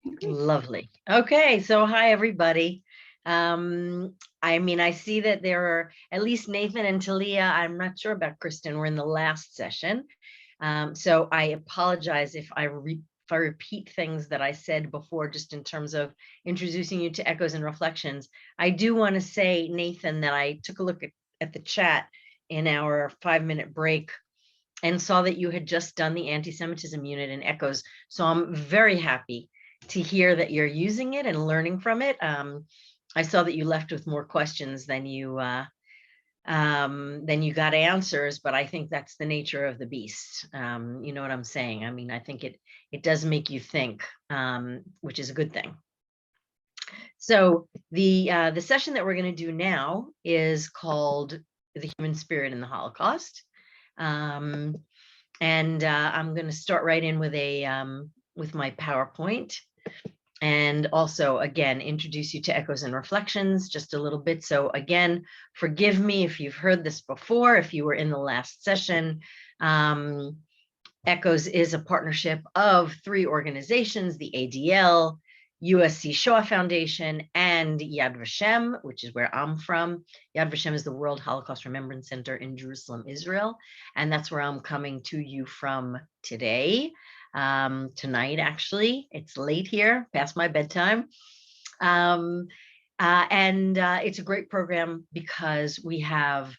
Lovely. Okay, so hi everybody. I mean, I see that there are at least Nathan and Talia. I'm not sure about Kristen. We're in the last session. So I apologize if I repeat things that I said before, just in terms of introducing you to echoes and reflections. I do want to say, Nathan, that I took a look at the chat in our 5-minute break and saw that you had just done the anti-Semitism unit in echoes. So I'm very happy to hear that you're using it and learning from it. I saw that you left with more questions than you got answers, but I think that's the nature of the beast. You know what I'm saying? I mean, I think it does make you think, which is a good thing. So the session that we're going to do now is called "The Human Spirit in the Holocaust," and I'm going to start right in with my PowerPoint. And also, again, introduce you to echoes and reflections just a little bit. So again, forgive me if you've heard this before, if you were in the last session. Echoes is a partnership of 3 organizations, the ADL, USC Shoah Foundation, and Yad Vashem, which is where I'm from. Yad Vashem is the World Holocaust Remembrance Center in Jerusalem, Israel. And that's where I'm coming to you from today. Tonight, actually, it's late here, past my bedtime. And it's a great program because we have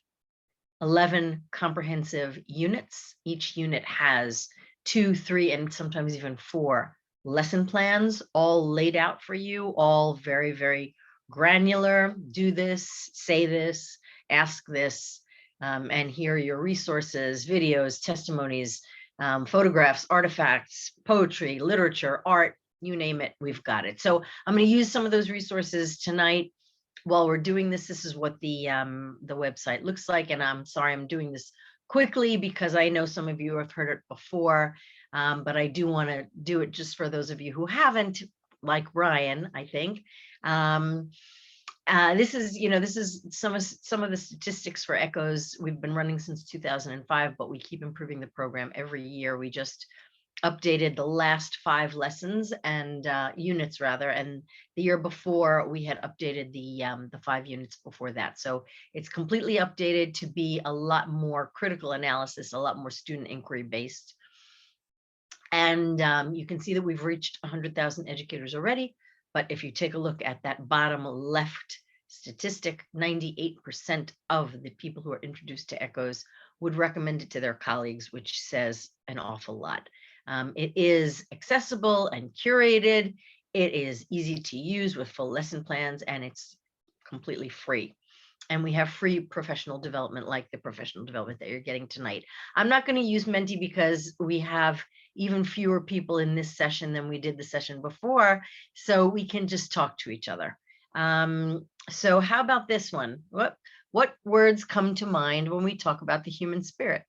11 comprehensive units. Each unit has 2, 3, and sometimes even 4 lesson plans, all laid out for you, all very, very granular. Do this, say this, ask this, and here are your resources, videos, testimonies, photographs, artifacts, poetry, literature, art, you name it, we've got it. So I'm going to use some of those resources tonight. While we're doing this, this is what the website looks like. And I'm sorry, I'm doing this quickly because I know some of you have heard it before, but I do want to do it just for those of you who haven't, like Brian, I think. This is some of the statistics for echoes. We've been running since 2005, but we keep improving the program every year. We just updated the last 5 lessons and units rather, and the year before we had updated the 5 units before that. So it's completely updated to be a lot more critical analysis, a lot more student inquiry based. And you can see that we've reached 100,000 educators already. But if you take a look at that bottom left statistic, 98% of the people who are introduced to echoes would recommend it to their colleagues, which says an awful lot. It is accessible and curated. It is easy to use with full lesson plans, and it's completely free. And we have free professional development, like the professional development that you're getting tonight. I'm not going to use Menti because we have even fewer people in this session than we did the session before, so we can just talk to each other. So how about this one? What words come to mind when we talk about the human spirit?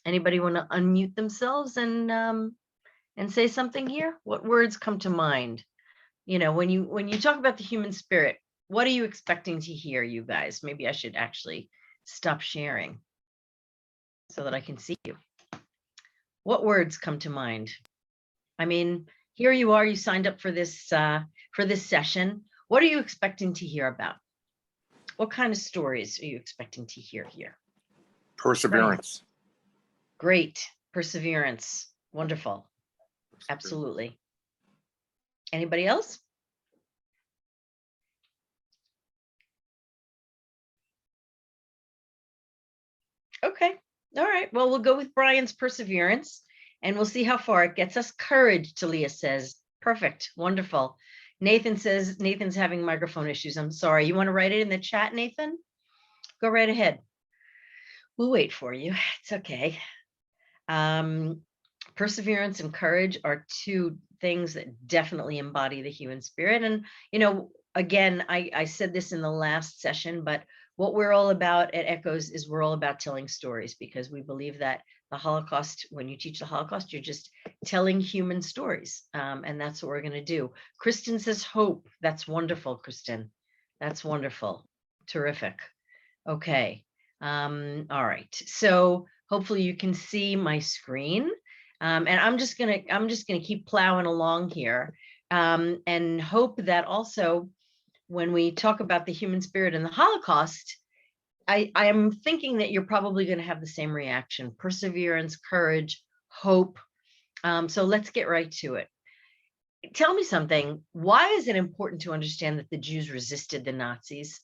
Anybody want to unmute themselves and say something here? What words come to mind? You know, when you talk about the human spirit, what are you expecting to hear, you guys? Maybe I should actually stop sharing so that I can see you. What words come to mind? I mean, here you are, you signed up for this session. What are you expecting to hear about? What kind of stories are you expecting to hear here? Perseverance. Great. Perseverance. Wonderful. Absolutely. Anybody else? Okay. All right. Well, we'll go with Brian's perseverance and we'll see how far it gets us. Courage, Talia says. Perfect. Wonderful. Nathan says Nathan's having microphone issues. I'm sorry. You want to write it in the chat, Nathan? Go right ahead. We'll wait for you. It's okay. Perseverance and courage are 2 things that definitely embody the human spirit. And, you know, again, I said this in the last session, but what we're all about at Echoes is we're all about telling stories, because we believe that the Holocaust, when you teach the Holocaust, you're just telling human stories. And that's what we're going to do. Kristen says hope. That's wonderful, Kristen. That's wonderful. Terrific. Okay. All right. So hopefully you can see my screen. And I'm just gonna keep plowing along here. and hope that also when we talk about the human spirit and the Holocaust, I am thinking that you're probably going to have the same reaction: perseverance, courage, hope. So let's get right to it. Tell me something. Why is it important to understand that the Jews resisted the Nazis?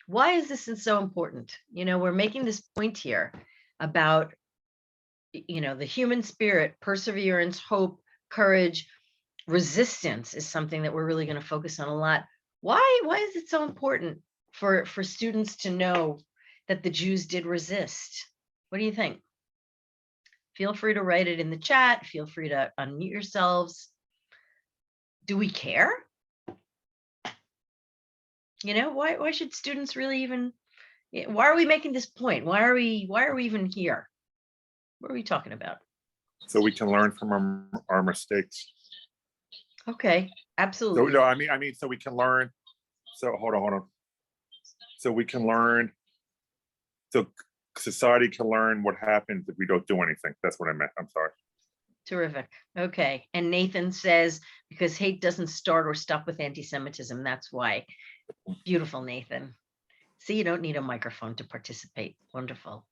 Why is this so important? We're making this point here about, the human spirit, perseverance, hope, courage, resistance is something that we're really going to focus on a lot. Why is it so important for students to know that the Jews did resist? What do you think? Feel free to write it in the chat. Feel free to unmute yourselves. Do we care? Why should students really even, why are we making this point? Why are we even here? What are we talking about? So we can learn from our mistakes. Okay, absolutely. So no, I mean, so we can learn. So hold on. So we can learn. So society can learn what happens if we don't do anything. That's what I meant. I'm sorry. Terrific. Okay. And Nathan says, because hate doesn't start or stop with anti-Semitism. That's why. Beautiful, Nathan. See, you don't need a microphone to participate. Wonderful.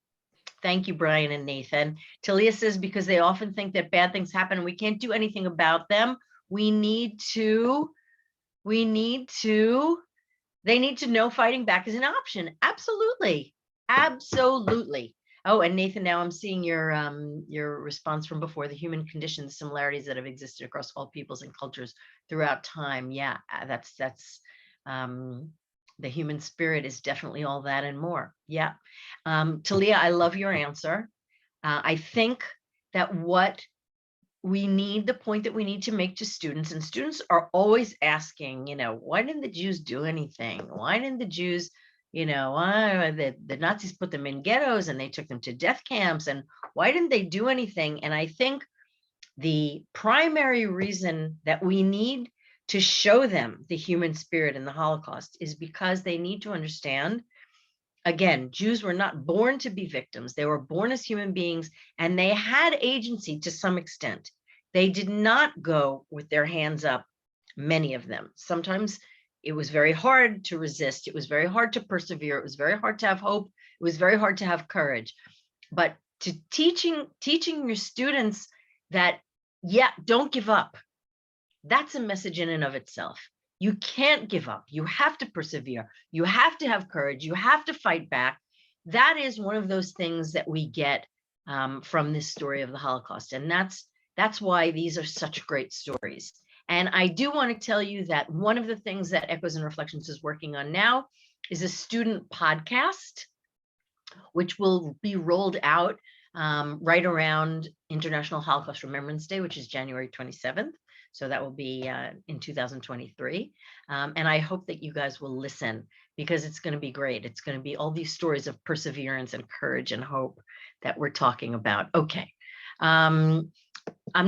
Thank you, Brian and Nathan. Talia says, because they often think that bad things happen and we can't do anything about them. They need to know fighting back is an option. Absolutely. Absolutely. Oh, and Nathan, now I'm seeing your response from before: the human condition, the similarities that have existed across all peoples and cultures throughout time. Yeah, that's the human spirit is definitely all that and more. Yeah. Talia, I love your answer. I think that the point that we need to make to students, and students are always asking, why didn't the Jews do anything? Why didn't the Jews, the Nazis put them in ghettos and they took them to death camps, and why didn't they do anything? And I think the primary reason that we need to show them the human spirit in the Holocaust is because they need to understand, again, Jews were not born to be victims. They were born as human beings, and they had agency to some extent. They did not go with their hands up, many of them. Sometimes it was very hard to resist. It was very hard to persevere. It was very hard to have hope. It was very hard to have courage. But to teaching your students that, yeah, don't give up. That's a message in and of itself. You can't give up. You have to persevere. You have to have courage. You have to fight back. That is one of those things that we get from this story of the Holocaust. And that's why these are such great stories. And I do want to tell you that one of the things that Echoes and Reflections is working on now is a student podcast, which will be rolled out right around International Holocaust Remembrance Day, which is January 27th. So that will be in 2023. And I hope that you guys will listen, because it's going to be great. It's going to be all these stories of perseverance and courage and hope that we're talking about. Okay. I'm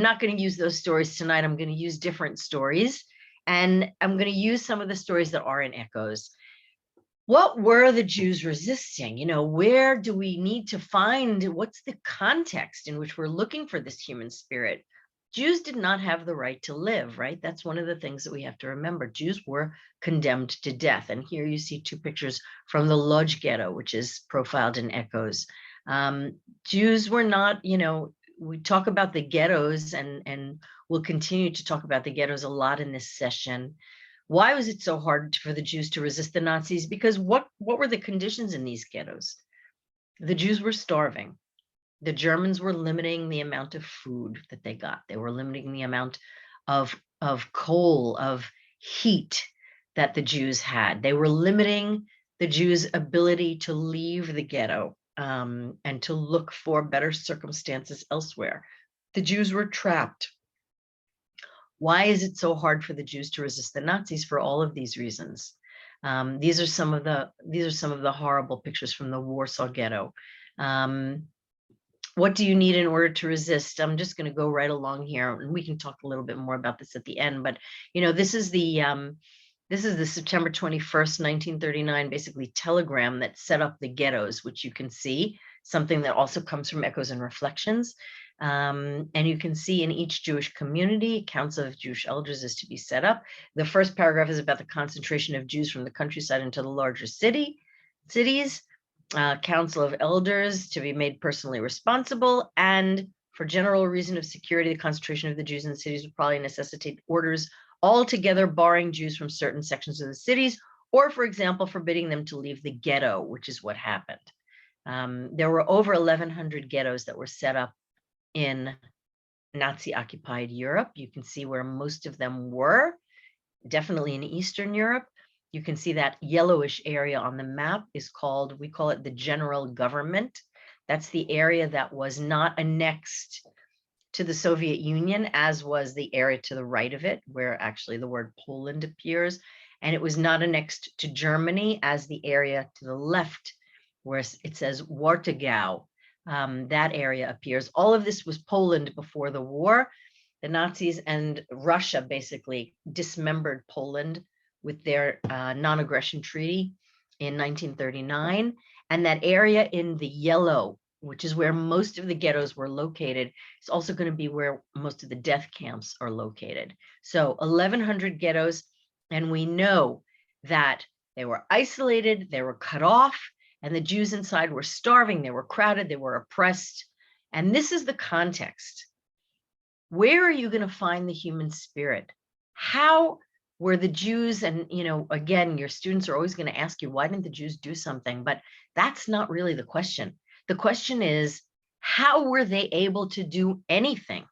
not going to use those stories tonight. I'm going to use different stories. And I'm going to use some of the stories that are in Echoes. What were the Jews resisting? Where do we need to find, what's the context in which we're looking for this human spirit? Jews did not have the right to live, right? That's one of the things that we have to remember. Jews were condemned to death. And here you see two pictures from the Lodz ghetto, which is profiled in Echoes. Jews were not, we talk about the ghettos, and we'll continue to talk about the ghettos a lot in this session. Why was it so hard for the Jews to resist the Nazis? Because what were the conditions in these ghettos? The Jews were starving. The Germans were limiting the amount of food that they got. They were limiting the amount of coal, of heat that the Jews had. They were limiting the Jews' ability to leave the ghetto and to look for better circumstances elsewhere. The Jews were trapped. Why is it so hard for the Jews to resist the Nazis? For all of these reasons. These are some of the horrible pictures from the Warsaw Ghetto. What do you need in order to resist? I'm just going to go right along here, and we can talk a little bit more about this at the end. But this is the September 21st, 1939, basically telegram that set up the ghettos, which you can see, something that also comes from Echoes and Reflections. And you can see in each Jewish community, counts of Jewish elders is to be set up. The first paragraph is about the concentration of Jews from the countryside into the larger cities, council of elders to be made personally responsible, and for general reason of security, the concentration of the Jews in the cities would probably necessitate orders altogether barring Jews from certain sections of the cities, or, for example, forbidding them to leave the ghetto, which is what happened. There were over 1,100 ghettos that were set up in Nazi-occupied Europe. You can see where most of them were, definitely in Eastern Europe. You can see that yellowish area on the map is called, we call it the general government. That's the area that was not annexed to the Soviet Union, as was the area to the right of it, where actually the word Poland appears. And it was not annexed to Germany, as the area to the left, where it says Wartegau, that area appears. All of this was Poland before the war. The Nazis and Russia basically dismembered Poland with their non-aggression treaty in 1939. And that area in the yellow, which is where most of the ghettos were located, is also going to be where most of the death camps are located. So 1,100 ghettos, and we know that they were isolated, they were cut off, and the Jews inside were starving, they were crowded, they were oppressed. And this is the context. Where are you going to find the human spirit? How were the Jews, and again, your students are always going to ask you, why didn't the Jews do something? But that's not really the question. The question is, how were they able to do anything?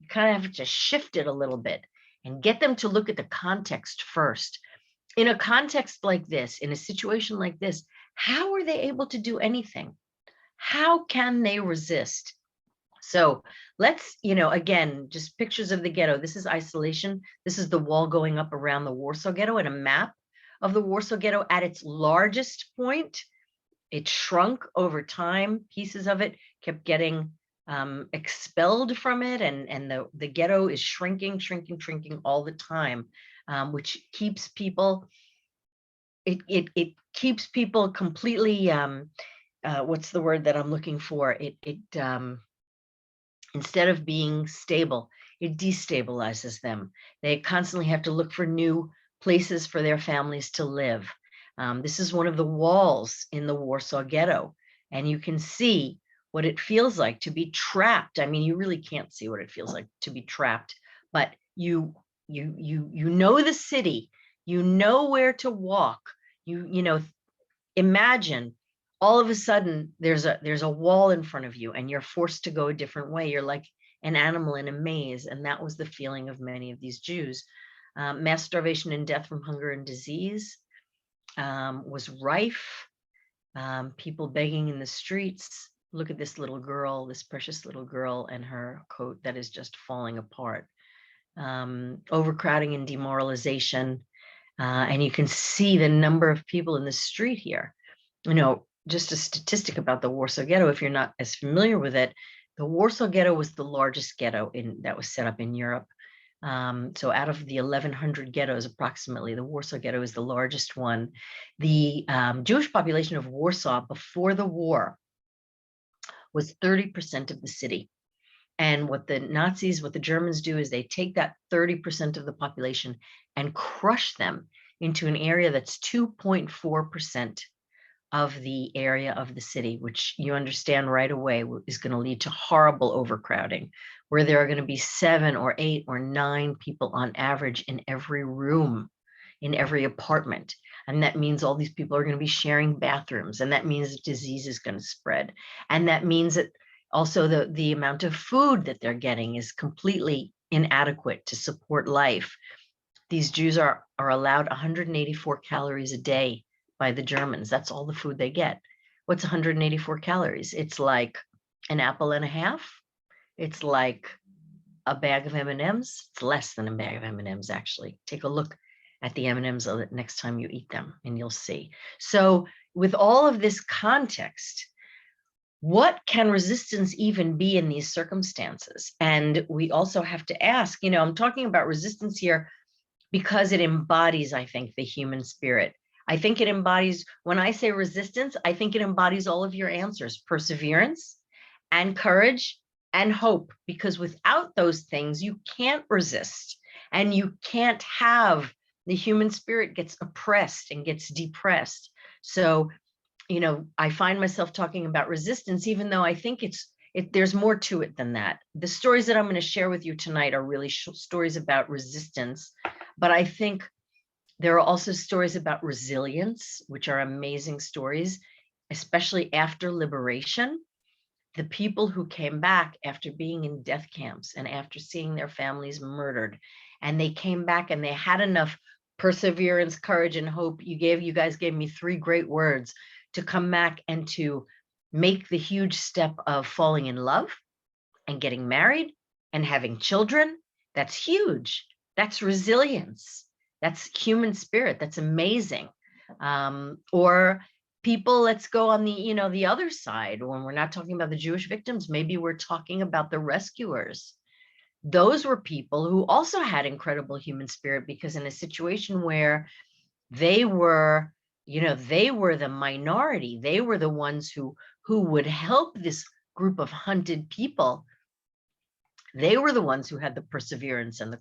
You kind of have to shift it a little bit and get them to look at the context first. In a context like this, in a situation like this, how are they able to do anything? How can they resist? So let's, again, just pictures of the ghetto. This is isolation. This is the wall going up around the Warsaw Ghetto, and a map of the Warsaw Ghetto at its largest point. It shrunk over time. Pieces of it kept getting expelled from it, and the ghetto is shrinking all the time, which keeps people. It keeps people completely. What's the word that I'm looking for? Instead of being stable, it destabilizes them. They constantly have to look for new places for their families to live. This is one of the walls in the Warsaw Ghetto, and you can see what it feels like to be trapped. I mean, you really can't see what it feels like to be trapped, but you know the city, you know where to walk. Imagine all of a sudden there's a wall in front of you and you're forced to go a different way. You're like an animal in a maze, and that was the feeling of many of these Jews. Mass starvation and death from hunger and disease was rife. People begging in the streets. Look at this little girl, this precious little girl, and her coat that is just falling apart. Overcrowding and demoralization. And you can see the number of people in the street here. Just a statistic about the Warsaw Ghetto, if you're not as familiar with it, the Warsaw Ghetto was the largest ghetto that was set up in Europe. So out of the 1,100 ghettos, approximately, the Warsaw Ghetto is the largest one. The Jewish population of Warsaw before the war was 30% of the city. And what the Germans do is they take that 30% of the population and crush them into an area that's 2.4% of the area of the city, which you understand right away is going to lead to horrible overcrowding, where there are going to be 7 or 8 or 9 people on average in every room, in every apartment. And that means all these people are going to be sharing bathrooms, and that means disease is going to spread. And that means that also the amount of food that they're getting is completely inadequate to support life. These Jews are allowed 184 calories a day by the Germans. That's all the food they get. What's 184 calories? It's like an apple and a half. It's like a bag of M&Ms. It's less than a bag of M&Ms, actually. Take a look at the M&Ms next time you eat them, and you'll see. So with all of this context, what can resistance even be in these circumstances? And we also have to ask, I'm talking about resistance here because it embodies, I think, the human spirit. I think it embodies, when I say resistance, I think it embodies all of your answers: perseverance and courage and hope, because without those things, you can't resist, and you can't have the human spirit gets oppressed and gets depressed. So, I find myself talking about resistance, even though I think there's more to it than that. The stories that I'm going to share with you tonight are really stories about resistance, but I think there are also stories about resilience, which are amazing stories, especially after liberation. The people who came back after being in death camps and after seeing their families murdered, and they came back and they had enough perseverance, courage, and hope. You guys gave me 3 great words to come back and to make the huge step of falling in love and getting married and having children. That's huge. That's resilience. That's human spirit. That's amazing. Or people, let's go on the other side. When we're not talking about the Jewish victims, maybe we're talking about the rescuers. Those were people who also had incredible human spirit, because in a situation where they were the minority, they were the ones who would help this group of hunted people. They were the ones who had the perseverance and the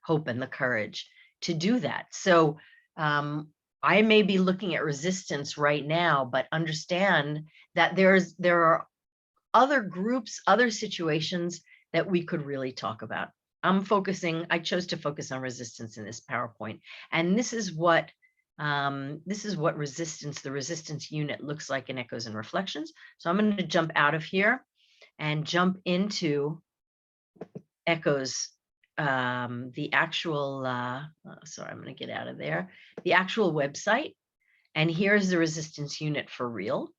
hope and the courage to do that. So I may be looking at resistance right now, but understand that there are other groups, other situations that we could really talk about. I chose to focus on resistance in this PowerPoint. And this is what resistance, the resistance unit looks like in Echoes and Reflections. So I'm going to jump out of here and jump into Echoes, the actual, sorry, I'm going to get out of there, the actual website. And here's the resistance unit for real.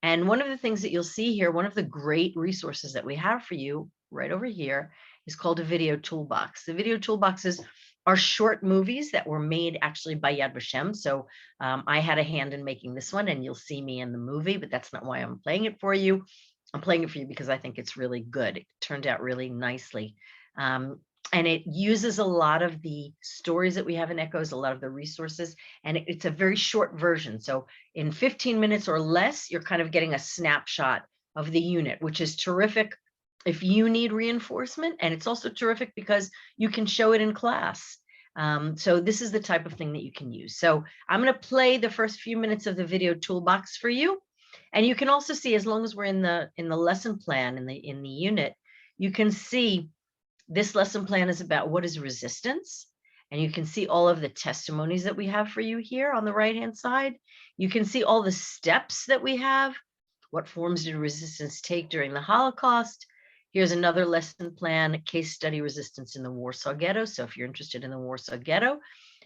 And one of the things that you'll see here, one of the great resources that we have for you right over here is called a video toolbox. The video toolboxes are short movies that were made actually by Yad Vashem. So I had a hand in making this one, and you'll see me in the movie, but that's not why I'm playing it for you. I'm playing it for you because I think it's really good. It turned out really nicely. And it uses a lot of the stories that we have in Echoes, a lot of the resources, and it's a very short version. So in 15 minutes or less, you're kind of getting a snapshot of the unit, which is terrific if you need reinforcement. And it's also terrific because you can show it in class. So this is the type of thing that you can use. So I'm going to play the first few minutes of the video toolbox for you. And you can also see, as long as we're in the lesson plan, in the unit, you can see this lesson plan is about what is resistance. And you can see all of the testimonies that we have for you here on the right-hand side. You can see all the steps that we have. What forms did resistance take during the Holocaust? Here's another lesson plan, case study resistance in the Warsaw Ghetto. So if you're interested in the Warsaw Ghetto.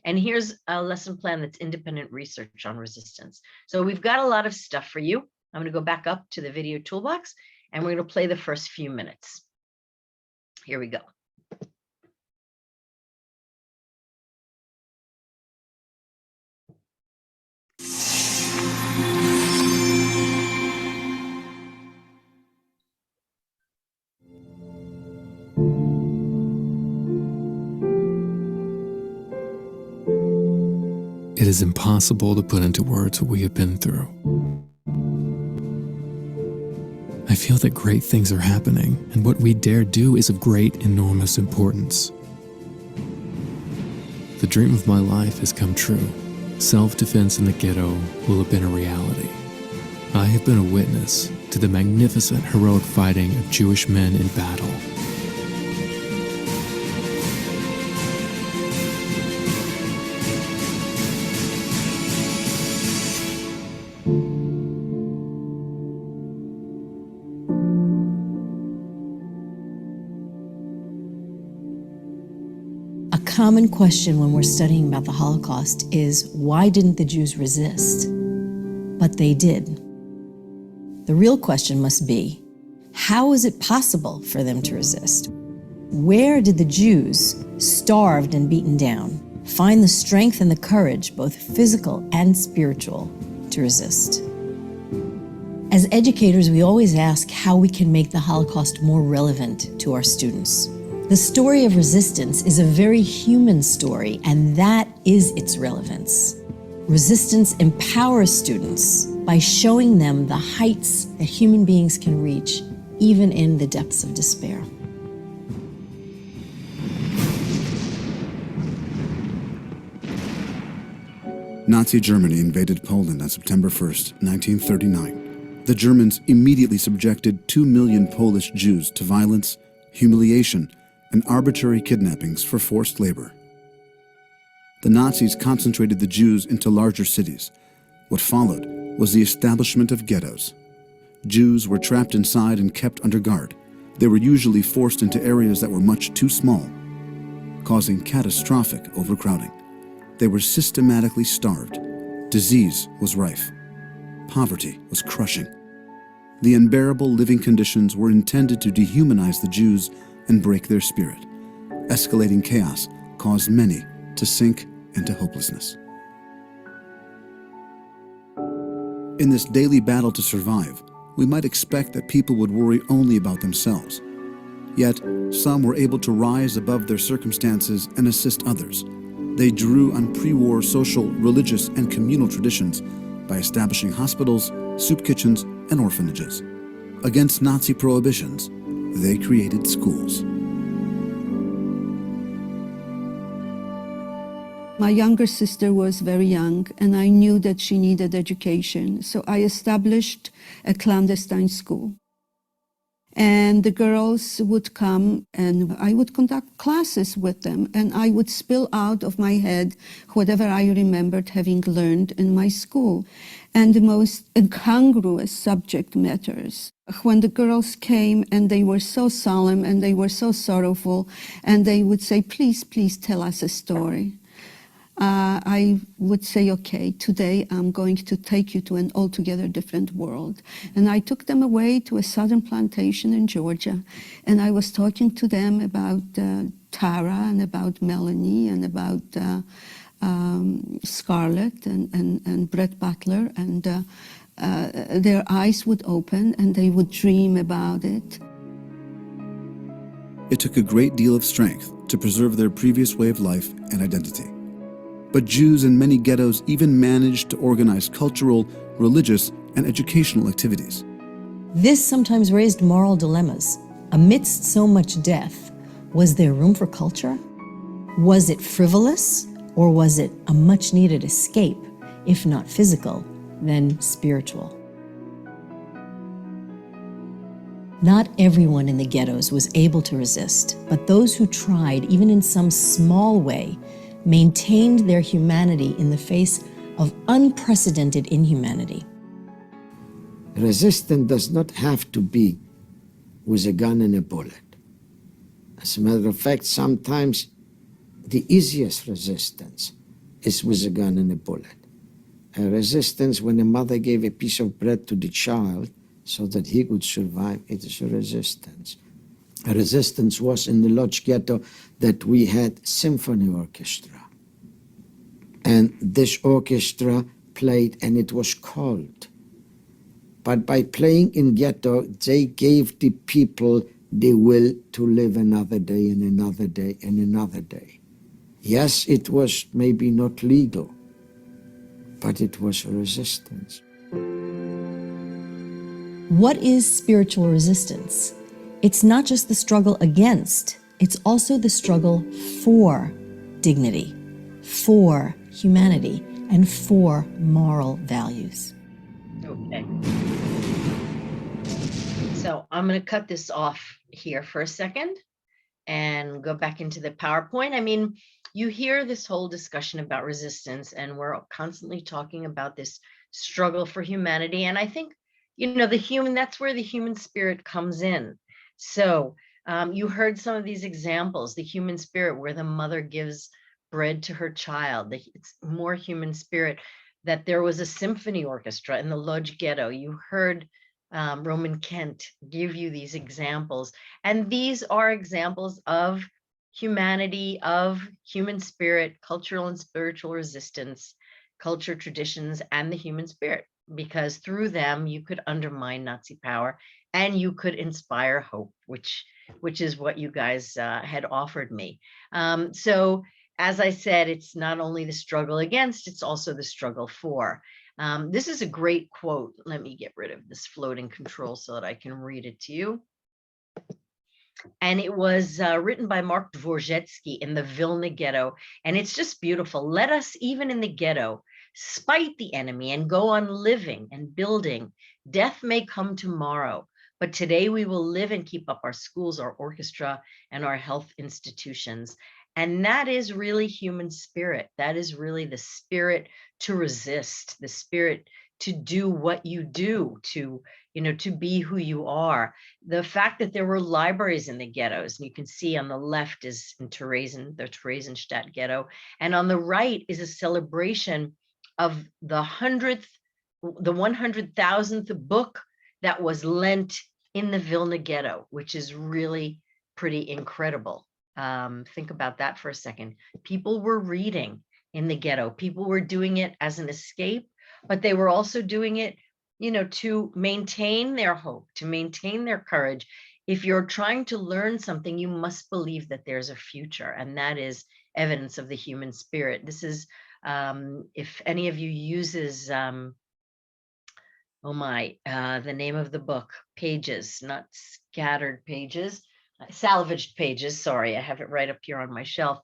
And here's a lesson plan that's independent research on resistance. So we've got a lot of stuff for you. I'm going to go back up to the video toolbox, and we're going to play the first few minutes. Here we go. It is impossible to put into words what we have been through. I feel that great things are happening, and what we dare do is of great, enormous importance. The dream of my life has come true. Self-defense in the ghetto will have been a reality. I have been a witness to the magnificent, heroic fighting of Jewish men in battle. A common question when we're studying about the Holocaust is, why didn't the Jews resist? But they did. The real question must be, how is it possible for them to resist? Where did the Jews, starved and beaten down, find the strength and the courage, both physical and spiritual, to resist? As educators, we always ask how we can make the Holocaust more relevant to our students. The story of resistance is a very human story, and that is its relevance. Resistance empowers students by showing them the heights that human beings can reach, even in the depths of despair. Nazi Germany invaded Poland on September 1st, 1939. The Germans immediately subjected 2 million Polish Jews to violence, humiliation, and arbitrary kidnappings for forced labor. The Nazis concentrated the Jews into larger cities. What followed was the establishment of ghettos. Jews were trapped inside and kept under guard. They were usually forced into areas that were much too small, causing catastrophic overcrowding. They were systematically starved. Disease was rife. Poverty was crushing. The unbearable living conditions were intended to dehumanize the Jews and break their spirit. Escalating chaos caused many to sink into hopelessness. In this daily battle to survive, we might expect that people would worry only about themselves. Yet, some were able to rise above their circumstances and assist others. They drew on pre-war social, religious, and communal traditions by establishing hospitals, soup kitchens, and orphanages. Against Nazi prohibitions, they created schools. My younger sister was very young, and I knew that she needed education, so I established a clandestine school. And the girls would come and I would conduct classes with them, and I would spill out of my head whatever I remembered having learned in my school. And the most incongruous subject matters. When the girls came and they were so solemn and they were so sorrowful, and they would say, please, please tell us a story. I would say, okay, today I'm going to take you to an altogether different world. And I took them away to a southern plantation in Georgia, and I was talking to them about Tara and about Melanie and about Scarlett and Brett Butler, and their eyes would open and they would dream about it. It took a great deal of strength to preserve their previous way of life and identity. But Jews in many ghettos even managed to organize cultural, religious, and educational activities. This sometimes raised moral dilemmas. Amidst so much death, was there room for culture? Was it frivolous, or was it a much-needed escape, if not physical, then spiritual? Not everyone in the ghettos was able to resist, but those who tried, even in some small way, maintained their humanity in the face of unprecedented inhumanity. Resistance does not have to be with a gun and a bullet. As a matter of fact, sometimes the easiest resistance is with a gun and a bullet. A resistance when a mother gave a piece of bread to the child so that he could survive, it is a resistance. A resistance was in the Lodz ghetto that we had symphony orchestra. And this orchestra played, and it was cold. But by playing in ghetto, they gave the people the will to live another day and another day and another day. Yes, it was maybe not legal, but it was a resistance. What is spiritual resistance? It's not just the struggle against, it's also the struggle for dignity, for humanity, and for moral values. Okay. So I'm going to cut this off here for a second and go back into the PowerPoint. I mean, you hear this whole discussion about resistance, and we're constantly talking about this struggle for humanity. And I think, you know, that's where the human spirit comes in. So you heard some of these examples, the human spirit where the mother gives bread to her child. It's more human spirit, that there was a symphony orchestra in the Lodz ghetto. You heard Roman Kent give you these examples. And these are examples of humanity, of human spirit, cultural and spiritual resistance, culture, traditions, and the human spirit, because through them you could undermine Nazi power and you could inspire hope, which is what you guys had offered me. So as I said, it's not only the struggle against, it's also the struggle for. This is a great quote. Let me get rid of this floating control so that I can read it to you. And it was written by Mark Dvorzhetsky in the Vilna ghetto. And it's just beautiful. Let us, even in the ghetto, spite the enemy and go on living and building. Death may come tomorrow, but today we will live and keep up our schools, our orchestra, and our health institutions. And that is really human spirit. That is really the spirit to resist, the spirit to do what you do, to, to be who you are. The fact that there were libraries in the ghettos, and you can see on the left is in Theresen, the Theresienstadt ghetto, and on the right is a celebration of the 100,000th book that was lent in the Vilna ghetto, which is really pretty incredible. Think about that for a second. People were reading in the ghetto. People were doing it as an escape, but they were also doing it, to maintain their hope, to maintain their courage. If you're trying to learn something, you must believe that there's a future, and that is evidence of the human spirit. This is, if any of you uses, the name of the book, Pages, not Scattered Pages, Salvaged Pages, sorry, I have it right up here on my shelf,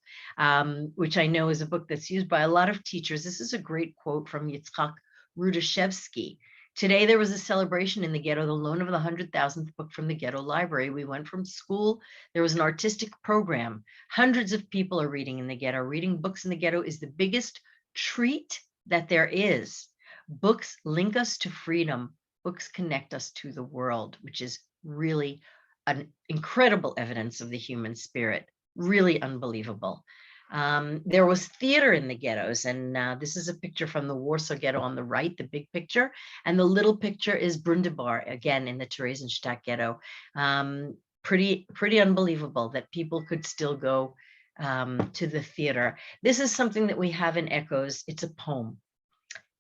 which I know is a book that's used by a lot of teachers. This is a great quote from Yitzhak Rudashevsky. Today, there was a celebration in the ghetto, the loan of the 100,000th book from the ghetto library. We went from school. There was an artistic program. Hundreds of people are reading in the ghetto. Reading books in the ghetto is the biggest treat that there is. Books link us to freedom. Books connect us to the world, which is really an incredible evidence of the human spirit. Really unbelievable. There was theater in the ghettos, and this is a picture from the Warsaw ghetto on the right, the big picture, and the little picture is Brundibar, again in the Theresienstadt ghetto. Pretty unbelievable that people could still go to the theater. This is something that we have in Echoes. It's a poem,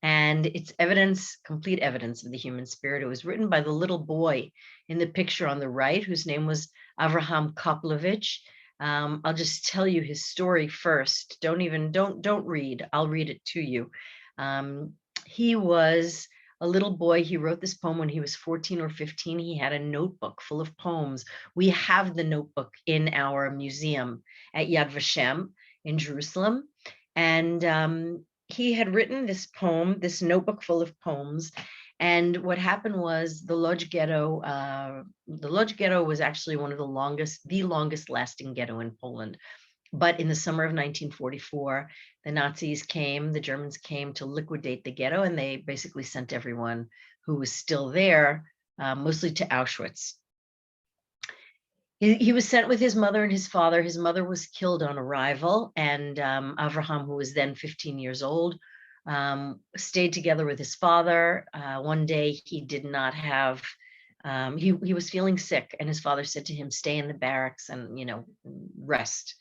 and it's evidence, complete evidence of the human spirit. It was written by the little boy in the picture on the right, whose name was Avraham Koplovich. I'll just tell you his story first. Don't read. I'll read it to you. He was a little boy. He wrote this poem when he was 14 or 15. He had a notebook full of poems. We have the notebook in our museum at Yad Vashem in Jerusalem. And he had written this poem, this notebook full of poems. And what happened was the Lodz ghetto was actually one of the longest lasting ghetto in Poland. But in the summer of 1944, the Germans came to liquidate the ghetto, and they basically sent everyone who was still there, mostly to Auschwitz. He was sent with his mother and his father. His mother was killed on arrival, and Avraham, who was then 15 years old, stayed together with his father. One day he did not have, he was feeling sick, and his father said to him, stay in the barracks and, rest.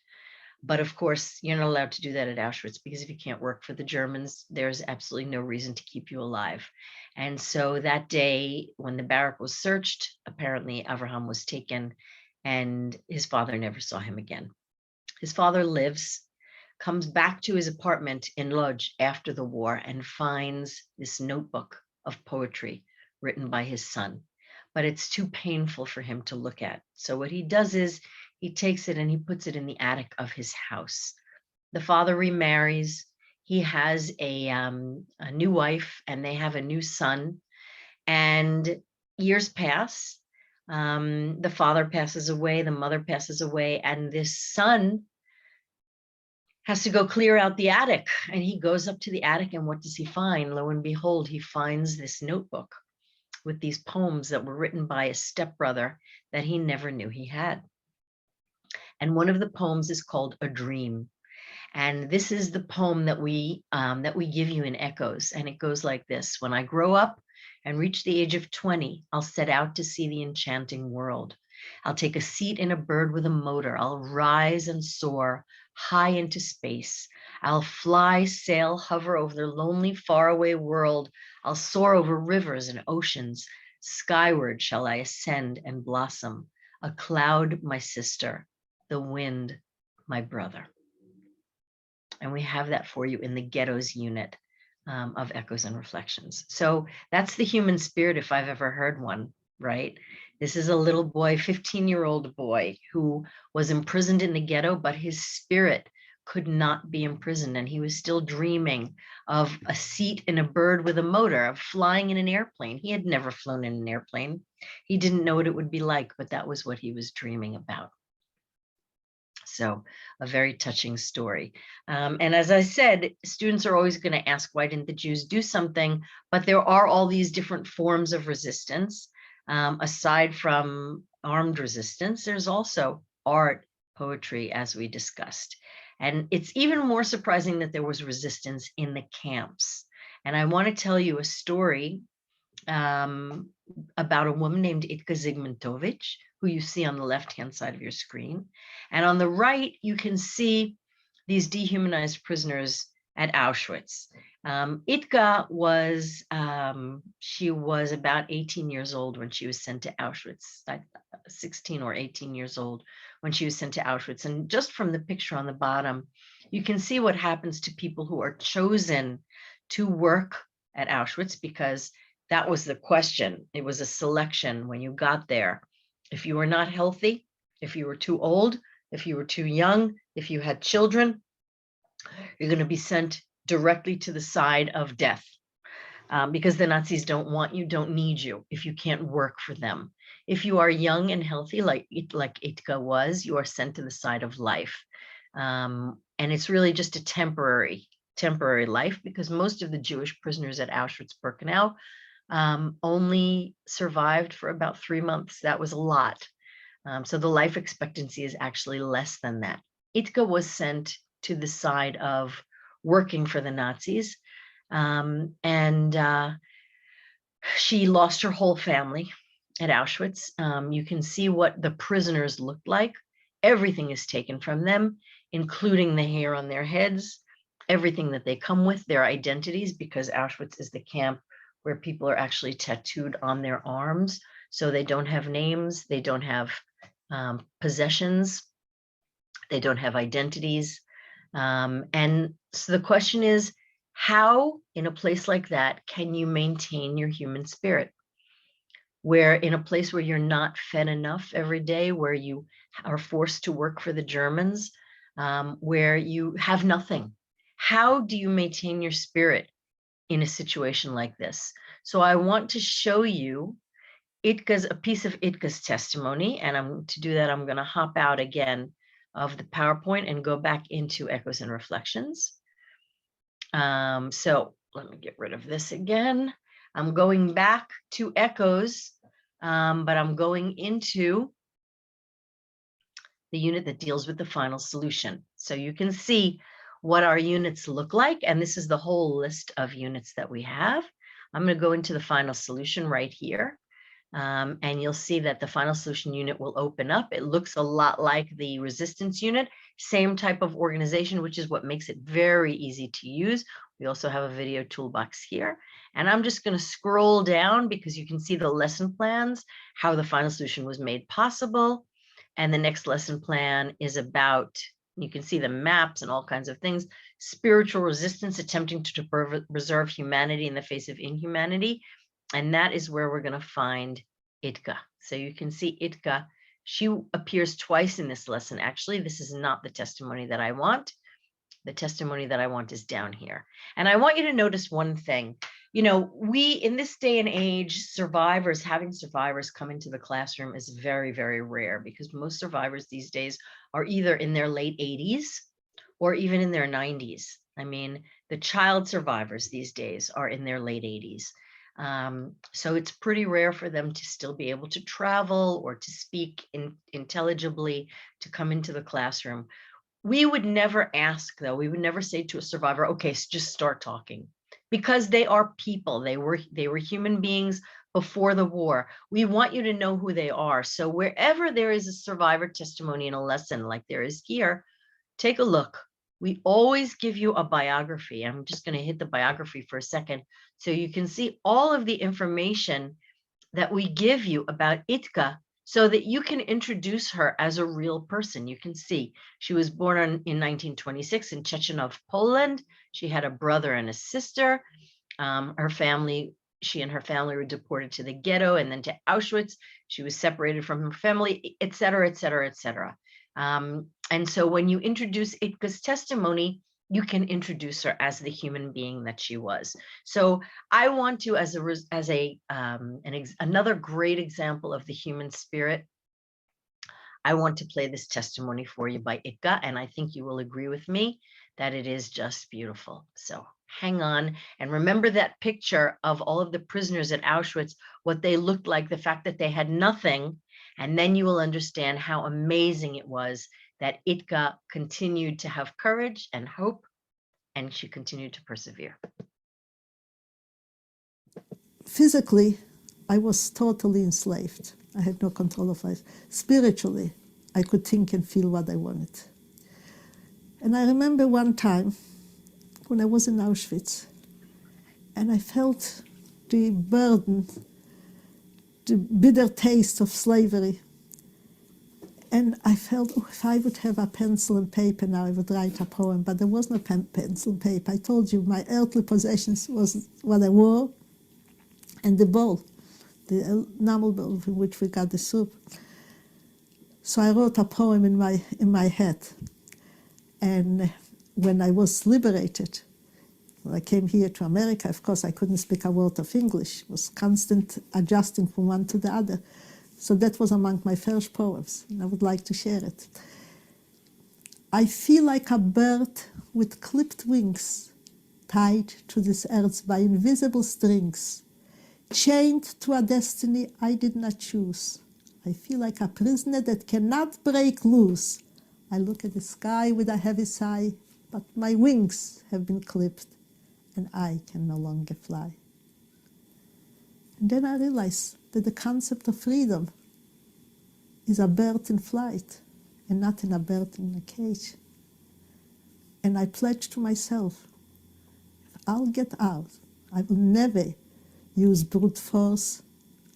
But of course, you're not allowed to do that at Auschwitz, because if you can't work for the Germans, there's absolutely no reason to keep you alive. And so that day, when the barrack was searched, apparently Avraham was taken, and his father never saw him again. His father lives, comes back to his apartment in Lodz after the war, and finds this notebook of poetry written by his son. But it's too painful for him to look at. So what he does is he takes it and he puts it in the attic of his house. The father remarries. He has a new wife, and they have a new son. And years pass. The father passes away, the mother passes away, and this son has to go clear out the attic. And he goes up to the attic, and what does he find? Lo and behold, he finds this notebook with these poems that were written by a stepbrother that he never knew he had. And one of the poems is called A Dream. And this is the poem that we give you in Echoes. And it goes like this: when I grow up and reach the age of 20, I'll set out to see the enchanting world. I'll take a seat in a bird with a motor. I'll rise and soar high into space. I'll fly, sail, hover over the lonely, faraway world. I'll soar over rivers and oceans. Skyward shall I ascend and blossom. A cloud, my sister, the wind, my brother. And we have that for you in the Ghettos unit of Echoes and Reflections. So that's the human spirit, if I've ever heard one, right? This is a little boy, 15-year-old boy, who was imprisoned in the ghetto, but his spirit could not be imprisoned. And he was still dreaming of a seat in a bird with a motor, of flying in an airplane. He had never flown in an airplane. He didn't know what it would be like, but that was what he was dreaming about. So a very touching story. And as I said, students are always going to ask, why didn't the Jews do something? But there are all these different forms of resistance. Aside from armed resistance, there's also art, poetry, as we discussed. And it's even more surprising that there was resistance in the camps. And I want to tell you a story about a woman named Itka Zygmuntovich, who you see on the left-hand side of your screen. And on the right, you can see these dehumanized prisoners at Auschwitz. Itka was, she was about 18 years old when she was sent to Auschwitz, 16 or 18 years old when she was sent to Auschwitz. And just from the picture on the bottom, you can see what happens to people who are chosen to work at Auschwitz, because that was the question. It was a selection when you got there. If you were not healthy, if you were too old, if you were too young, if you had children, you're going to be sent directly to the side of death, because the Nazis don't want you, don't need you if you can't work for them. If you are young and healthy, like Itka was, you are sent to the side of life. And it's really just a temporary life, because most of the Jewish prisoners at Auschwitz-Birkenau only survived for about 3 months. That was a lot. So the life expectancy is actually less than that. Itka was sent to the side of working for the Nazis. She lost her whole family at Auschwitz. You can see what the prisoners looked like. Everything is taken from them, including the hair on their heads, everything that they come with, their identities, because Auschwitz is the camp where people are actually tattooed on their arms. So they don't have names, they don't have possessions, they don't have identities. And so the question is, how in a place like that can you maintain your human spirit? Where in a place where you're not fed enough every day, where you are forced to work for the Germans, where you have nothing, how do you maintain your spirit in a situation like this? So I want to show you a piece of Itka's testimony, and to do that, I'm going to hop out again of the PowerPoint and go back into Echoes and Reflections. So let me get rid of this again. I'm going back to Echoes, but I'm going into the unit that deals with the final solution. So you can see what our units look like, and this is the whole list of units that we have. I'm going to go into the final solution right here. And you'll see that the final solution unit will open up. It looks a lot like the resistance unit, same type of organization, which is what makes it very easy to use. We also have a video toolbox here. And I'm just going to scroll down because you can see the lesson plans, how the final solution was made possible. And the next lesson plan is about, you can see the maps and all kinds of things, spiritual resistance, attempting to preserve humanity in the face of inhumanity. And that is where we're going to find Itka. So you can see Itka, she appears twice in this lesson. Actually, this is not the testimony that I want. The testimony that I want is down here. And I want you to notice one thing. You know, we, in this day and age, having survivors come into the classroom is very, very rare, because most survivors these days are either in their late 80s or even in their 90s. I mean, the child survivors these days are in their late 80s. So it's pretty rare for them to still be able to travel or to speak intelligibly, to come into the classroom. We would never ask, though, we would never say to a survivor, okay, just start talking, because they are people. They were human beings before the war. We want you to know who they are. So wherever there is a survivor testimony in a lesson like there is here, take a look. We always give you a biography. I'm just going to hit the biography for a second, so you can see all of the information that we give you about Itka, so that you can introduce her as a real person. You can see she was born in 1926 in Chechenov, Poland. She had a brother and a sister. Her family she and her family were deported to the ghetto and then to Auschwitz. She was separated from her family, et cetera, et cetera, et cetera. And so when you introduce Itka's testimony, you can introduce her as the human being that she was. So I want to, another great example of the human spirit, I want to play this testimony for you by Itka, and I think you will agree with me that it is just beautiful. So hang on, and remember that picture of all of the prisoners at Auschwitz, what they looked like, the fact that they had nothing, and then you will understand how amazing it was that Itka continued to have courage and hope, and she continued to persevere. Physically, I was totally enslaved. I had no control of life. Spiritually, I could think and feel what I wanted. And I remember one time when I was in Auschwitz, and I felt the burden, the bitter taste of slavery. And I felt, oh, if I would have a pencil and paper now, I would write a poem, but there was no pencil and paper. I told you my earthly possessions was what I wore and the bowl, the enamel bowl in which we got the soup. So I wrote a poem in my head. And when I was liberated, when I came here to America, of course, I couldn't speak a word of English. It was constant adjusting from one to the other. So that was among my first poems, and I would like to share it. I feel like a bird with clipped wings, tied to this earth by invisible strings, chained to a destiny I did not choose. I feel like a prisoner that cannot break loose. I look at the sky with a heavy sigh, but my wings have been clipped, and I can no longer fly. And then I realized that the concept of freedom is a bird in flight and not in a bird in a cage. And I pledged to myself, if I'll get out, I will never use brute force.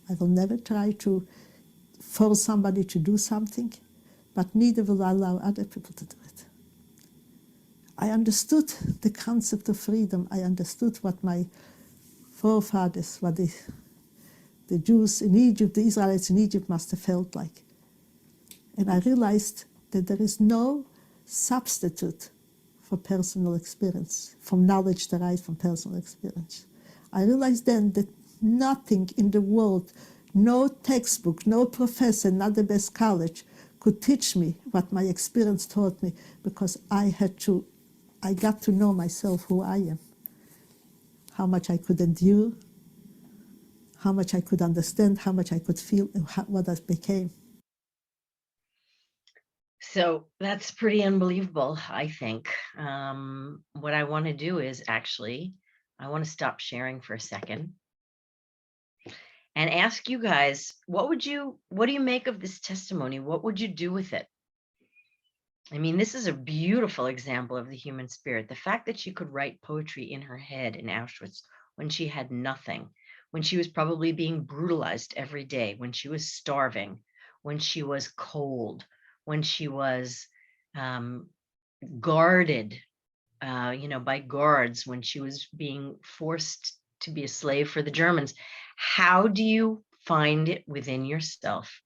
I will never try to force somebody to do something, but neither will I allow other people to do it. I understood the concept of freedom. I understood what my forefathers, what the Jews in Egypt, the Israelites in Egypt must have felt like. And I realized that there is no substitute for personal experience, from knowledge derived from personal experience. I realized then that nothing in the world, no textbook, no professor, not the best college, could teach me what my experience taught me, because I got to know myself, who I am, how much I could endure, how much I could understand, how much I could feel, and what I became. So that's pretty unbelievable, I think. What I want to do is I want to stop sharing for a second and ask you guys, what do you make of this testimony? What would you do with it? I mean, this is a beautiful example of the human spirit. The fact that she could write poetry in her head in Auschwitz when she had nothing, when she was probably being brutalized every day, when she was starving, when she was cold, when she was guarded, by guards, when she was being forced to be a slave for the Germans. How do you find it within yourself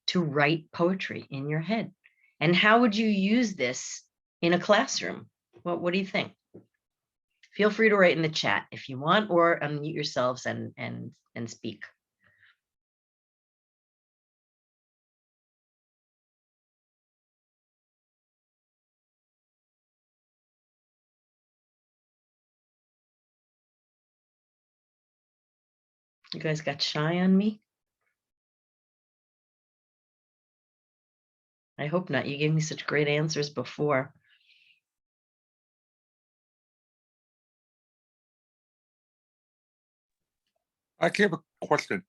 to write poetry in your head? And how would you use this in a classroom? What do you think? Feel free to write in the chat if you want, or unmute yourselves and speak. You guys got shy on me? I hope not. You gave me such great answers before. I have a question.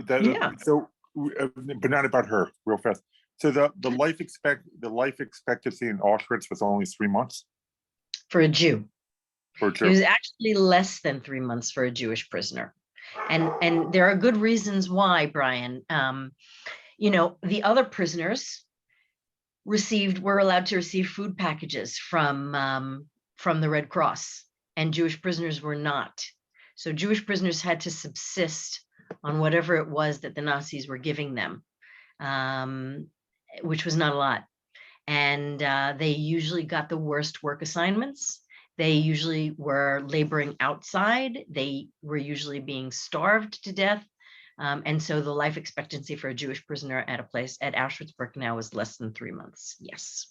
Yeah. So, but not about her, real fast. So the life expectancy in Auschwitz was only 3 months For a Jew. for a Jew. It was actually less than 3 months for a Jewish prisoner. And there are good reasons why, Brian. The other prisoners were allowed to receive food packages from the Red Cross, and Jewish prisoners were not. So Jewish prisoners had to subsist on whatever it was that the Nazis were giving them, which was not a lot. And they usually got the worst work assignments. They usually were laboring outside. They were usually being starved to death. And so the life expectancy for a Jewish prisoner at a place at Auschwitz-Birkenau was less than 3 months. Yes.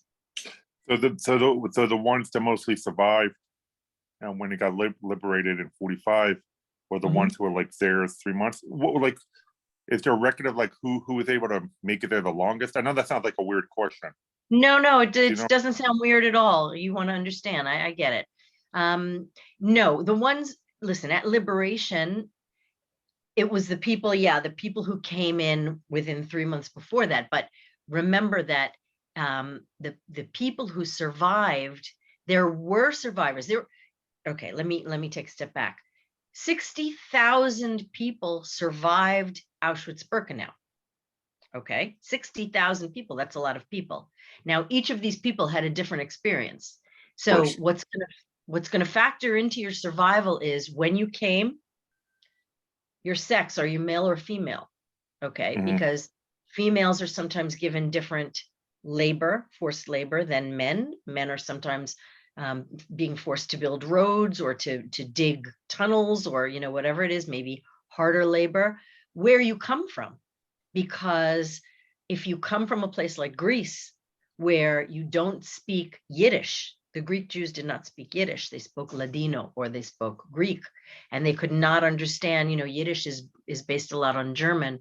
So the ones that mostly survived, and when they got liberated in 45, were the ones who were like there 3 months. What, like, is there a record of like who was able to make it there the longest? I know that sounds like a weird question. No, it You know? doesn't sound weird at all. You want to understand. I get it. No, the ones, listen, at liberation, it was the people, the people who came in within 3 months before that. But remember that the people who survived, there were survivors. Okay, let me take a step back. 60,000 people survived Auschwitz-Birkenau. Okay, 60,000 people, that's a lot of people. Now, each of these people had a different experience. So what's gonna factor into your survival is when you came, your sex, are you male or female? Okay, because females are sometimes given different labor, forced labor than men. Men are sometimes being forced to build roads or to dig tunnels, or whatever it is, maybe harder labor. Where you come from, because if you come from a place like Greece where you don't speak Yiddish, the Greek Jews did not speak Yiddish, they spoke Ladino or they spoke Greek, and they could not understand, Yiddish is based a lot on German.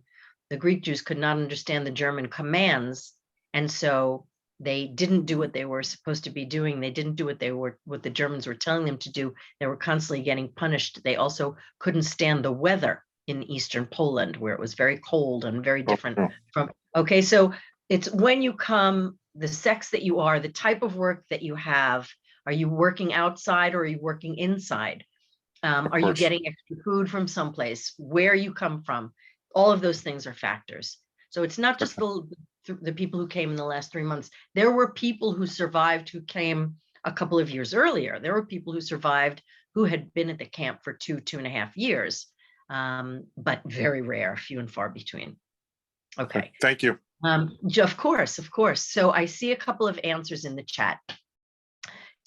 The Greek Jews could not understand the German commands, and so they didn't do what they were supposed to be doing. They didn't do what the Germans were telling them to do. They were constantly getting punished. They also couldn't stand the weather in Eastern Poland, where it was very cold and very different from, okay, so it's when you come, the sex that you are, the type of work that you have, are you working outside or are you working inside? Are you getting extra food from someplace? Where you come from? All of those things are factors. So it's not just the people who came in the last 3 months. There were people who survived who came a couple of years earlier. There were people who survived who had been at the camp for 2.5 years. But very rare, few and far between. Okay. Thank you. Of course. So I see a couple of answers in the chat.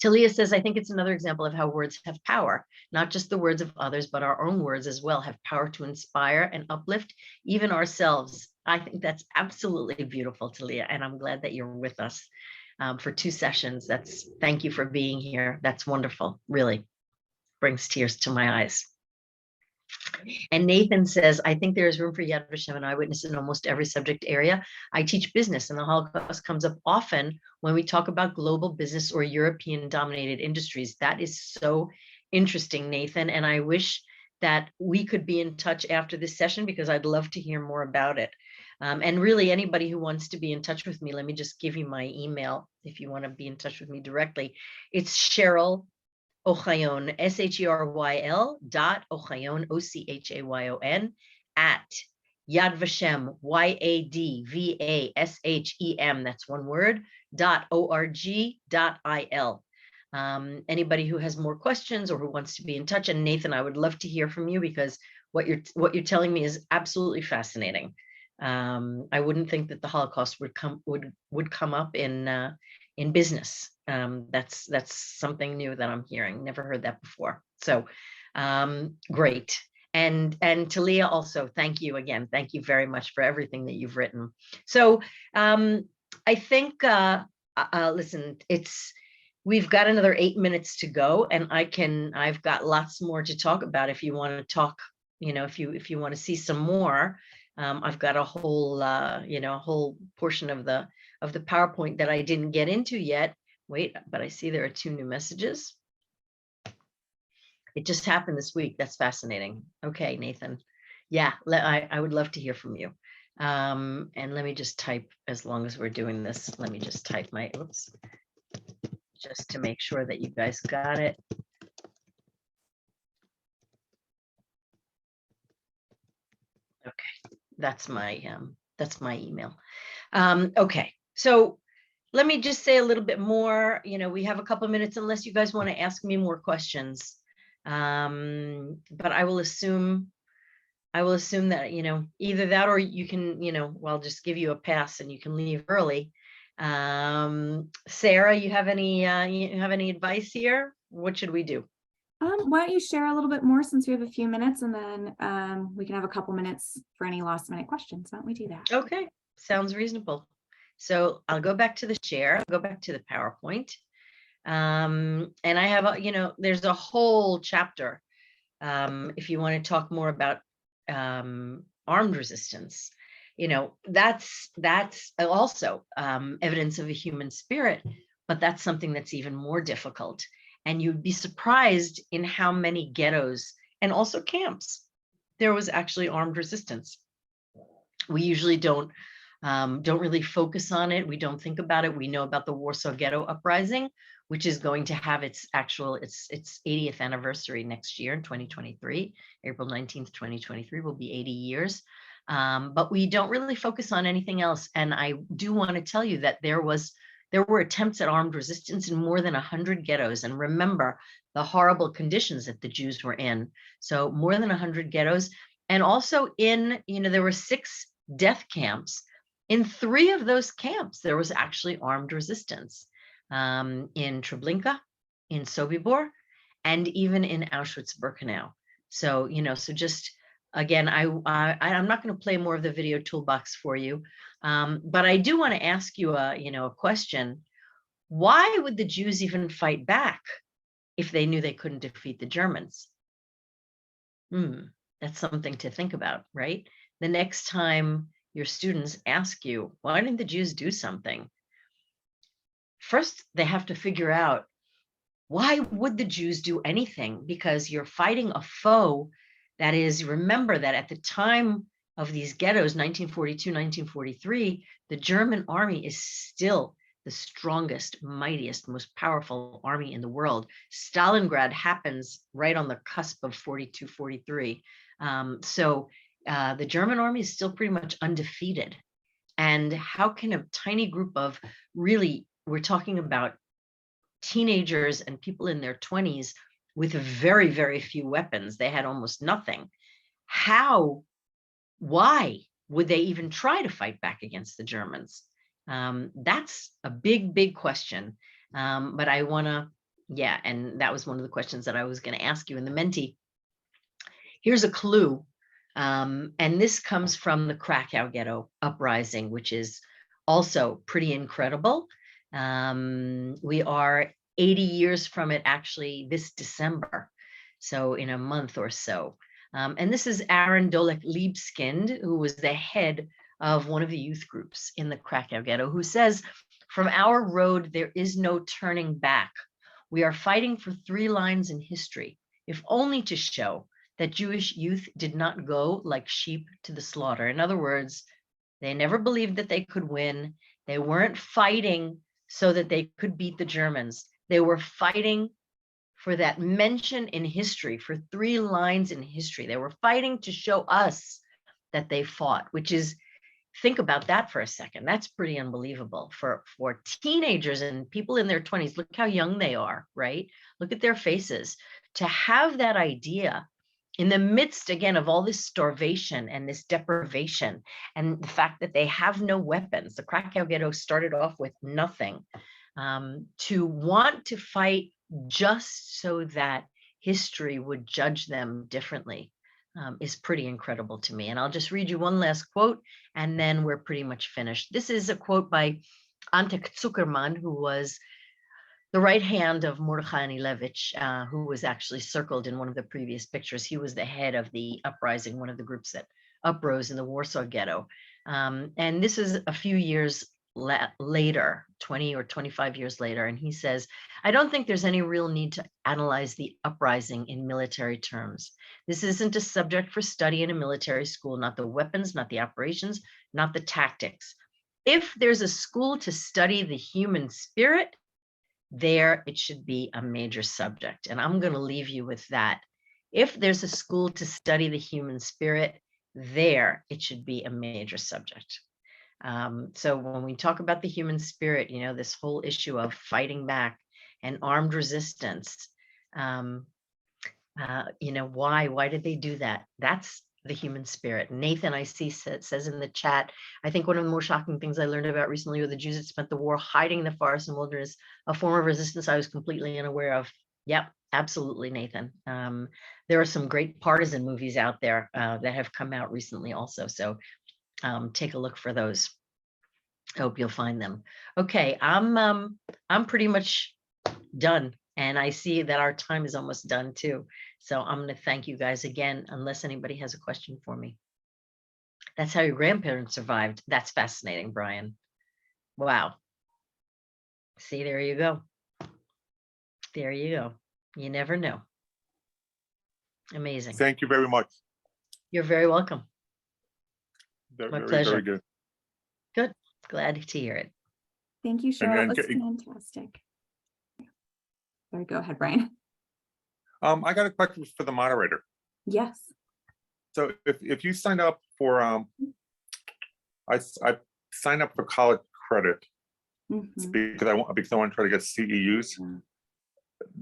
Talia says, I think it's another example of how words have power, not just the words of others, but our own words as well have power to inspire and uplift even ourselves. I think that's absolutely beautiful, Talia, and I'm glad that you're with us for 2 sessions. Thank you for being here. That's wonderful. Really brings tears to my eyes. And Nathan says, I think there is room for Yad Vashem and eyewitness in almost every subject area. I teach business, and the Holocaust comes up often when we talk about global business or European dominated industries. That is so interesting, Nathan. And I wish that we could be in touch after this session, because I'd love to hear more about it. And really, anybody who wants to be in touch with me, let me just give you my email if you want to be in touch with me directly. It's Cheryl Ochayon, SHERYL .Ochayon, OCHAYON at Yad Vashem, YADVASHEM, that's one word, .org.il. Anybody who has more questions or who wants to be in touch, and Nathan, I would love to hear from you, because what you're telling me is absolutely fascinating. I wouldn't think that the Holocaust would come up in business. That's something new that I'm hearing. Never heard that before. So great. And Talia also, thank you again. Thank you very much for everything that you've written. So I think, listen, we've got another 8 minutes to go, and I've got lots more to talk about. If you want to talk, if you want to see some more, I've got a whole, whole portion of the PowerPoint that I didn't get into yet. Wait, but I see there are 2 new messages. It just happened this week. That's fascinating. Okay, Nathan. Yeah, I would love to hear from you. And let me just type, as long as we're doing this, let me just type my, oops, just to make sure that you guys got it. Okay, that's my email. Okay, so let me just say a little bit more. We have a couple of minutes, unless you guys want to ask me more questions. But I will assume that, either that or you can, well, just give you a pass and you can leave early. Sarah, you have any advice here? What should we do? Why don't you share a little bit more, since we have a few minutes, and then we can have a couple minutes for any last minute questions. Why don't we do that? Okay, sounds reasonable. So I'll go back to the share, I'll go back to the PowerPoint. And I have, there's a whole chapter if you want to talk more about armed resistance. That's also evidence of a human spirit, but that's something that's even more difficult. And you'd be surprised in how many ghettos and also camps there was actually armed resistance. We usually don't really focus on it. We don't think about it. We know about the Warsaw Ghetto Uprising, which is going to have its 80th anniversary next year in 2023. April 19th, 2023 will be 80 years. But we don't really focus on anything else. And I do want to tell you that there were attempts at armed resistance in more than 100 ghettos. And remember the horrible conditions that the Jews were in. So more than 100 ghettos. And also there were 6 death camps. In 3 of those camps, there was actually armed resistance. In Treblinka, in Sobibor, and even in Auschwitz-Birkenau. So, so just, again, I'm not going to play more of the video toolbox for you, but I do want to ask you a question. Why would the Jews even fight back if they knew they couldn't defeat the Germans? That's something to think about, right? The next time your students ask you, why didn't the Jews do something? First, they have to figure out, why would the Jews do anything? Because you're fighting a foe that is, remember that at the time of these ghettos, 1942, 1943, the German army is still the strongest, mightiest, most powerful army in the world. Stalingrad happens right on the cusp of 42, 43. So the German army is still pretty much undefeated. And how can a tiny group of really, we're talking about teenagers and people in their 20s with very, very few weapons. They had almost nothing. Why would they even try to fight back against the Germans? That's a big, big question. But I want to, and that was one of the questions that I was going to ask you in the Menti. Here's a clue. And this comes from the Krakow Ghetto Uprising, which is also pretty incredible. We are 80 years from it actually this December, so in a month or so. And this is Aaron Dolek-Libeskind, who was the head of one of the youth groups in the Krakow Ghetto, who says, "From our road, there is no turning back. We are fighting for 3 lines in history, if only to show that Jewish youth did not go like sheep to the slaughter." In other words, they never believed that they could win. They weren't fighting so that they could beat the Germans. They were fighting for that mention in history, for 3 lines in history. They were fighting to show us that they fought, which is, think about that for a second. That's pretty unbelievable for teenagers and people in their 20s. Look how young they are, right? Look at their faces. To have that idea in the midst, again, of all this starvation and this deprivation, and the fact that they have no weapons. The Krakow Ghetto started off with nothing. To want to fight just so that history would judge them differently is pretty incredible to me. And I'll just read you one last quote, and then we're pretty much finished. This is a quote by Ante Zuckerman, who was the right hand of Mordechai Anilevich, who was actually circled in one of the previous pictures. He was the head of the uprising, one of the groups that uprose in the Warsaw Ghetto. And this is a few years later, 20 or 25 years later. And he says, "I don't think there's any real need to analyze the uprising in military terms. This isn't a subject for study in a military school, not the weapons, not the operations, not the tactics. If there's a school to study the human spirit, there it should be a major subject." And I'm going to leave you with that. If there's a school to study the human spirit, there it should be a major subject. So when we talk about the human spirit, this whole issue of fighting back and armed resistance, You know, why did they do that? That's the human spirit. Nathan, I see, says in the chat, I think one of the more shocking things I learned about recently were the Jews that spent the war hiding in the forest and wilderness, a form of resistance I was completely unaware of. Yep, absolutely, Nathan. There are some great partisan movies out there that have come out recently also. So take a look for those. I hope you'll find them. Okay, I'm pretty much done. And I see that our time is almost done too. So I'm going to thank you guys again, unless anybody has a question for me. That's how your grandparents survived. That's fascinating, Brian. Wow. See, there you go. There you go. You never know. Amazing. Thank you very much. You're very welcome. My pleasure. Very good. Good. Glad to hear it. Thank you, Cheryl. That's fantastic. Sorry, go ahead, Brian. I got a question for the moderator. Yes. So if you sign up for I signed up for college credit because I want to try to get CEUs.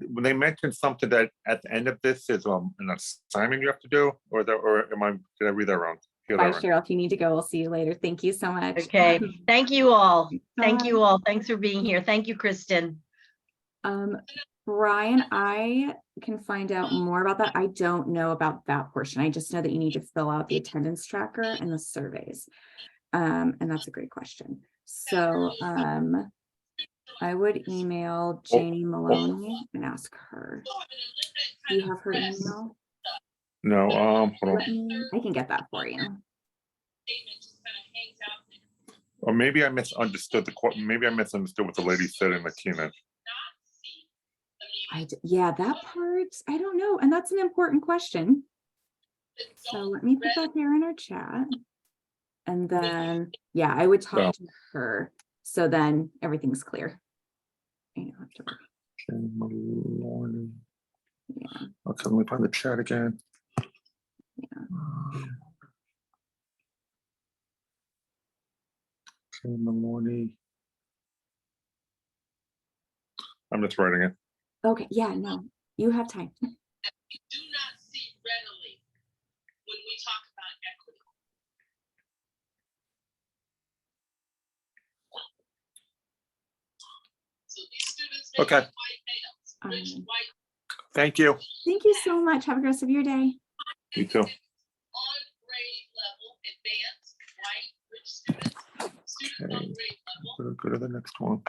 When they mentioned something that at the end of this is an assignment you have to do, or did I read that wrong? Bye, Cheryl. If you need to go, we'll see you later. Thank you so much. Okay. Thank you all. Thank you all. Thanks for being here. Thank you, Kristen. Brian, I can find out more about that. I don't know about that portion. I just know that you need to fill out the attendance tracker and the surveys. And that's a great question. So I would email Janie Maloney and ask her. Do you have her email? No, hold on. I can get that for you. Or maybe I misunderstood maybe I misunderstood what the lady said in the keynote. Yeah, that part, I don't know. And that's an important question. So let me put that here in our chat. And then, yeah, I would talk to her. So then everything's clear. You don't have to worry. Yeah. Okay, let me find the chat again. Yeah. Maloney. I'm just writing it. Okay, yeah, no, you have time. Do not see readily when we talk about equity. So these students may be white males, rich white. Thank you. Thank you so much. Have a good rest of your day. You too. On grade level, advanced, white, rich students, students on grade level. Go to the next one.